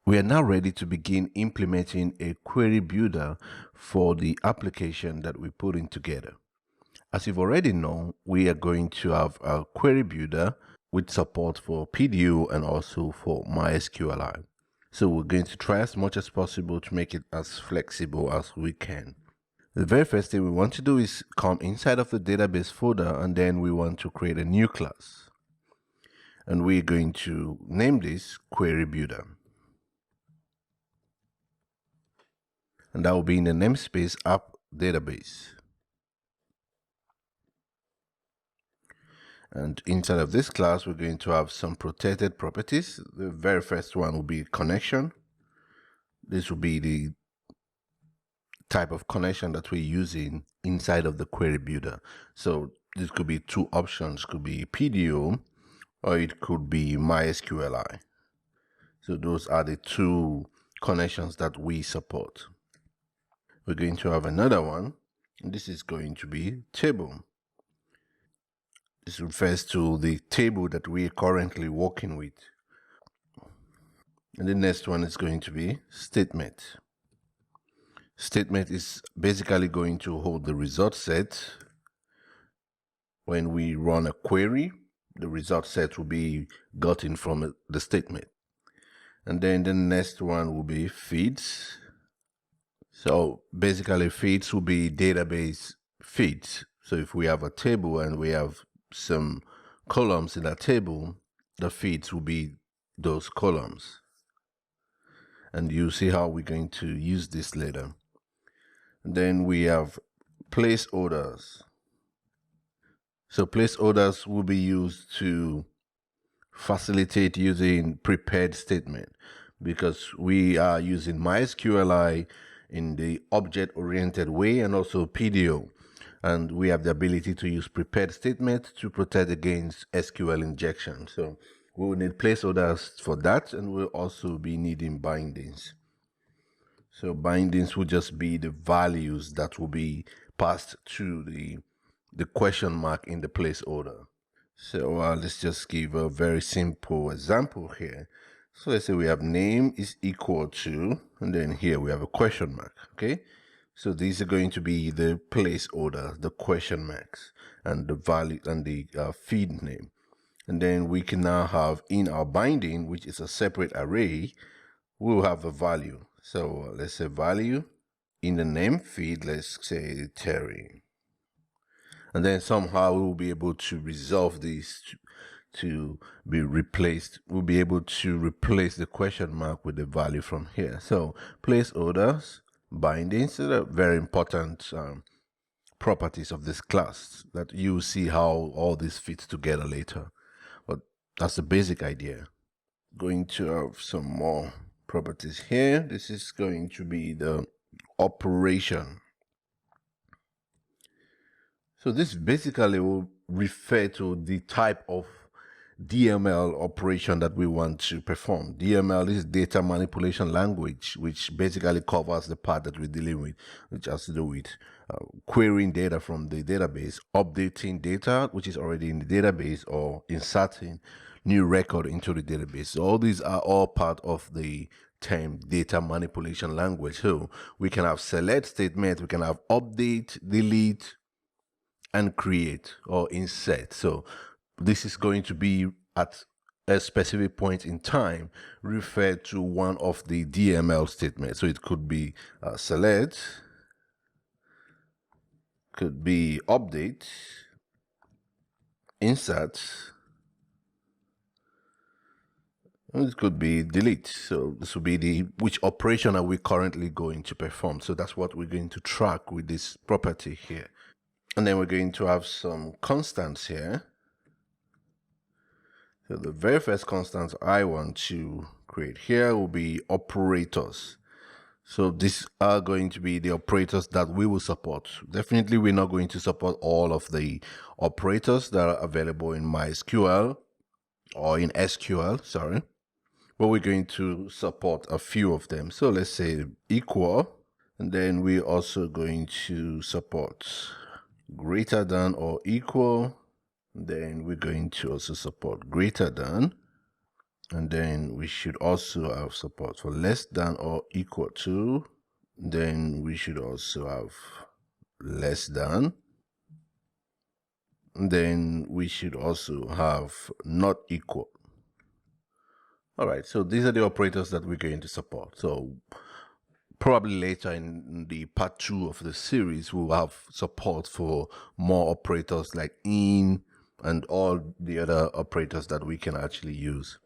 We are now ready to begin implementing a query builder for the application that we're putting together. As you've already known, we are going to have a query builder with support for PDU and also for MySQLi. So we're going to try as much as possible to make it as flexible as we can. The very first thing we want to do is come inside of the database folder, and then we want to create a new class. And we're going to name this query builder. And that will be in the namespace app database. And inside of this class, we're going to have some protected properties. The very first one will be connection. This will be the type of connection that we're using inside of the query builder. So this could be two options, could be PDO or it could be MySQLi. So those are the two connections that we support. We're going to have another one, and this is going to be table. This refers to the table that we are currently working with. And the next one is going to be statement. Statement is basically going to hold the result set. When we run a query, the result set will be gotten from the statement. And then the next one will be feeds. So basically feeds will be database feeds. So if we have a table and we have some columns in that table, the feeds will be those columns. And you see how we're going to use this later. And then we have placeholders. So placeholders will be used to facilitate using prepared statement, because we are using MySQLi in the object-oriented way and also PDO. And we have the ability to use prepared statement to protect against SQL injection. So we will need placeholders for that, and we'll also be needing bindings. So bindings will just be the values that will be passed to the question mark in the placeholder. So let's just give a very simple example here. So let's say we have name is equal to, and then here we have a question mark, okay? So these are going to be the placeholder, the question marks, and the value and the feed name. And then we can now have in our binding, which is a separate array, we'll have a value. So let's say value in the name feed, let's say Terry. And then somehow we will be able to resolve these to be replaced. We'll be able to replace the question mark with the value from here. So placeholders, bindings are very important properties of this class that you see how all this fits together later. But that's the basic idea. Going to have some more properties here. This is going to be the operation. So this basically will refer to the type of DML operation that we want to perform. DML is data manipulation language, which basically covers the part that we're dealing with, which has to do with querying data from the database, updating data which is already in the database, or inserting new record into the database. So all these are all part of the term data manipulation language. So we can have select statement, we can have update, delete, and create or insert. So this is going to be at a specific point in time referred to one of the DML statements. So it could be select, could be update, insert, and it could be delete. So this will be the which operation are we currently going to perform. So that's what we're going to track with this property here. And then we're going to have some constants here. So the very first constant I want to create here will be operators. So these are going to be the operators that we will support. Definitely we're not going to support all of the operators that are available in MySQL or in SQL, sorry. But we're going to support a few of them. So let's say equal, and then we're also going to support greater than or equal. Then we're going to also support greater than, And then we should also have support for less than or equal to. Then we should also have less than. And then we should also have not equal. All right, so these are the operators that we're going to support. So probably later in the part 2 of the series, we'll have support for more operators like in and all the other operators that we can actually use.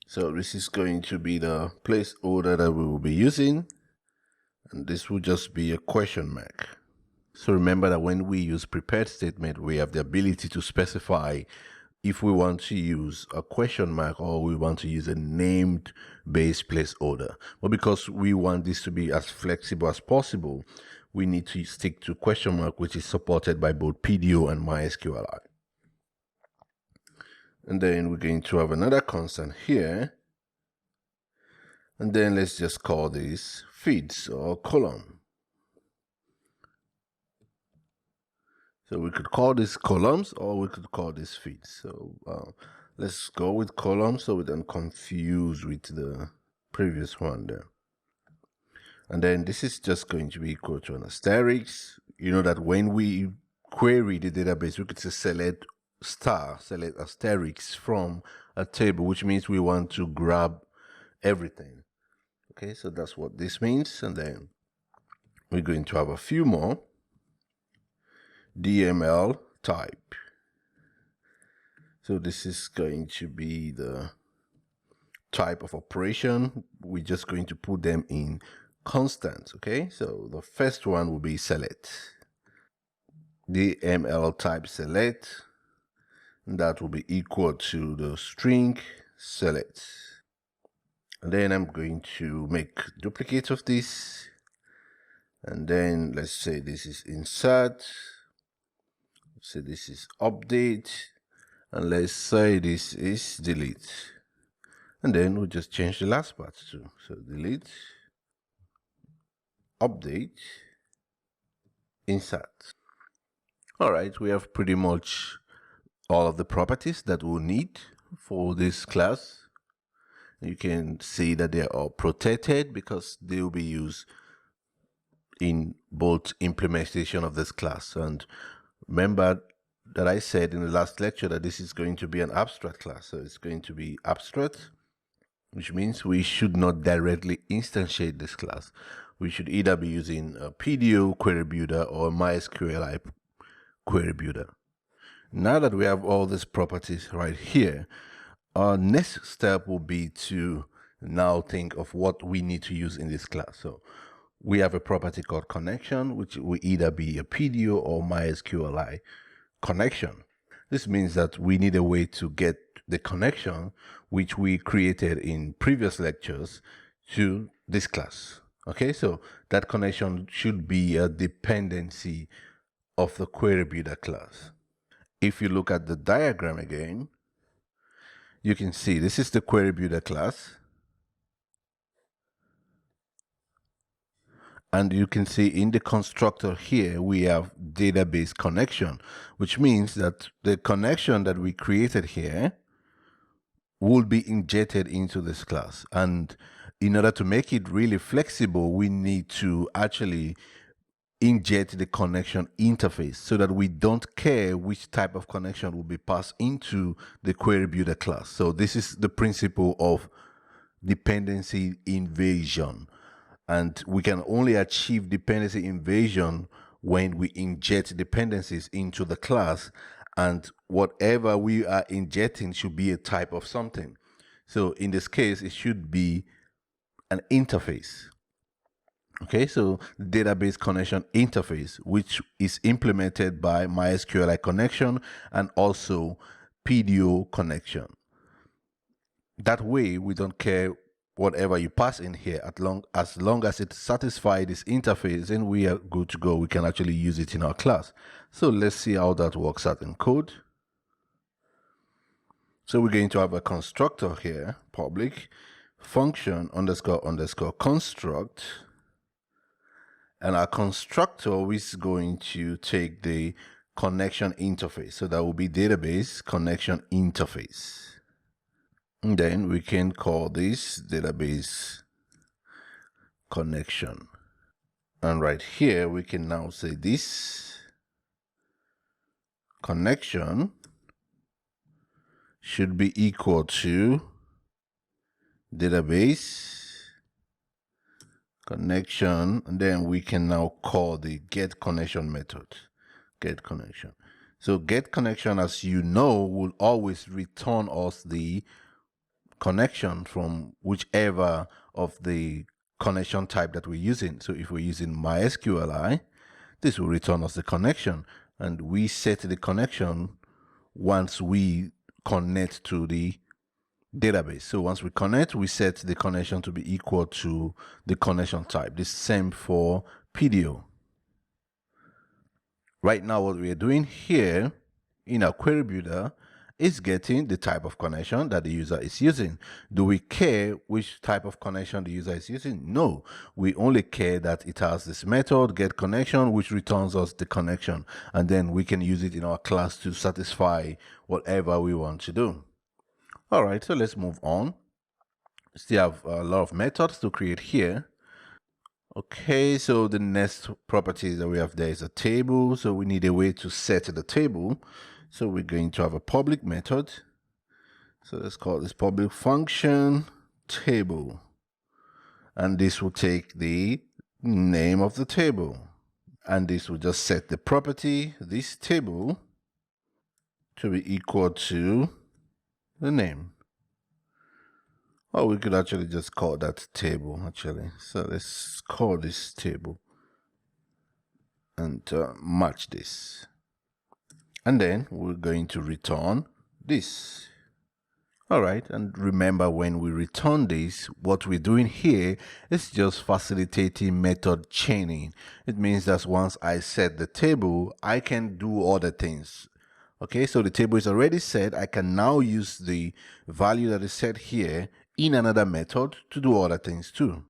So this is going to be the placeholder that we will be using, and this will just be a question mark. So remember that when we use prepared statement, we have the ability to specify if we want to use a question mark or we want to use a named base placeholder. But because we want this to be as flexible as possible, we need to stick to question mark, which is supported by both PDO and MySQLi. And then we're going to have another constant here. And then let's just call this feeds or column. So we could call this columns or we could call this feeds. So let's go with columns so we don't confuse with the previous one there. And then this is just going to be equal to an asterisk. You know that when we query the database, we could say select asterisk from a table, which means we want to grab everything. Okay, so that's what this means. And then we're going to have a few more. DML type. So this is going to be the type of operation. We're just going to put them in constant. Okay, so the first one will be select. DML type select. That will be equal to the string select. And then I'm going to make duplicates of this. And then let's say this is insert. So this is update, and let's say this is delete. And then we'll just change the last part too. So delete, update, insert. All right, we have pretty much all of the properties that we'll need for this class. You can see that they are all protected because they will be used in both implementation of this class. And remember that I said in the last lecture that this is going to be an abstract class. So it's going to be abstract, which means we should not directly instantiate this class. We should either be using a PDO query builder or MySQLi query builder. Now that we have all these properties right here, our next step will be to now think of what we need to use in this class. So we have a property called connection, which will either be a PDO or MySQLi connection. This means that we need a way to get the connection which we created in previous lectures to this class. Okay, so that connection should be a dependency of the query builder class. If you look at the diagram again, you can see this is the query builder class. And you can see in the constructor here, we have database connection, which means that the connection that we created here will be injected into this class. And in order to make it really flexible, we need to actually inject the connection interface so that we don't care which type of connection will be passed into the query builder class. So this is the principle of dependency invasion. And we can only achieve dependency invasion when we inject dependencies into the class, and whatever we are injecting should be a type of something. So in this case, it should be an interface. Okay, so database connection interface, which is implemented by MySQLi connection and also PDO connection. That way, we don't care whatever you pass in here, as long as it satisfies this interface, and we are good to go. We can actually use it in our class. So let's see how that works out in code. So we're going to have a constructor here, public function __ construct, and our constructor is going to take the connection interface. So that will be database connection interface. And then we can call this database connection. And right here, we can now say this connection should be equal to database connection, and then we can now call the get connection method. Get connection. So get connection, as you know, will always return us the connection from whichever of the connection type that we're using. So if we're using MySQLi, this will return us the connection, and we set the connection once we connect to the database. So once we connect, we set the connection to be equal to the connection type. The same for PDO. Right now, what we are doing here in our query builder is getting the type of connection that the user is using. Do we care which type of connection the user is using? No, we only care that it has this method get connection, which returns us the connection, and then we can use it in our class to satisfy whatever we want to do. All right, so let's move on. Still have a lot of methods to create here. Okay, so the next property that we have there is a table. So we need a way to set the table. So we're going to have a public method. So let's call this public function table. And this will take the name of the table. And this will just set the property, this table, to be equal to the name. Or we could actually just call that table, actually. So let's call this table and match this. And then we're going to return this. All right, and remember, when we return this, what we're doing here is just facilitating method chaining. It means that once I set the table, I can do other things. Okay, so the table is already set. I can now use the value that is set here in another method to do other things too.